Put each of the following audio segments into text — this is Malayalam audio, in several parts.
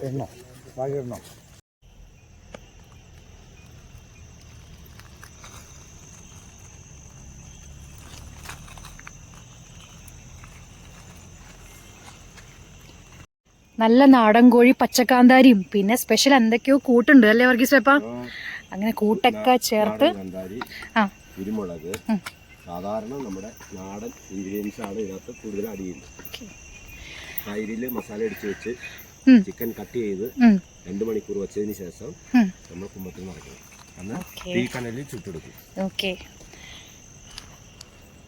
എണ്ണോ ബാക്കി എണ്ണോ നല്ല നാടൻ കോഴി പച്ചക്കാന്താരിയും പിന്നെ സ്പെഷ്യൽ എന്തൊക്കെയോ കൂട്ടുണ്ട് അല്ലേ വർഗീസ് വേപ്പ? അങ്ങനെ കൂട്ടൊക്കെ ചേർത്ത് കുരുമുളക് സാധാരണ നമ്മുടെ നാടൻ ഇൻഗ്രീഡിയൻസ് ആണ് ഇതിനകത്ത് കൂടുതൽ ആഡ് ചെയ്യുന്നത്. തൈരിൽ മസാല അടിച്ച് വെച്ച് ചിക്കൻ കട്ട് ചെയ്ത് 2 മണിക്കൂർ വെച്ചതിന് ശേഷം നമ്മൾ കുമ്പത്തിൽ നിറയ്ക്കണം. അന്ന് തീ കനലിൽ ചുട്ടെടുക്കും. ഓക്കെ.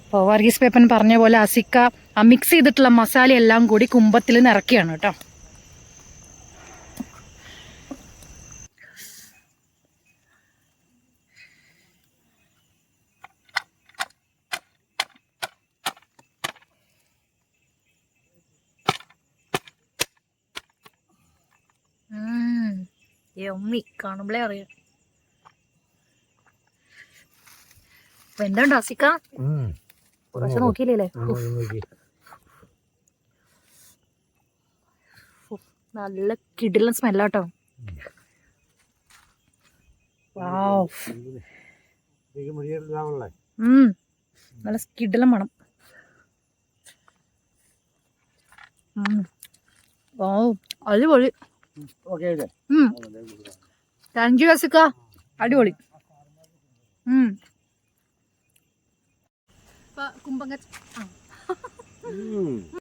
അപ്പോൾ വർഗീസ് പേപ്പൻ പറഞ്ഞ പോലെ അസിക്ക ആ മിക്സ് ചെയ്തിട്ടുള്ള മസാല എല്ലാം കൂടി കുമ്പത്തിൽ നിറയ്ക്കുകയാണ് കേട്ടോ. യമ്മി, കാണുമ്പോഴേ അറിയാം. എന്തുണ്ടോ അസിക്ക? കുറച്ച് നോക്കിയില്ലേ? നല്ല കിടിലൻ സ്മെല്ലാട്ടോ. നല്ല കിടിലൻ മണം. അടിപൊളി. താങ്ക് യു അസിക്ക, അടിപൊളി. കുമ്പങ്ങ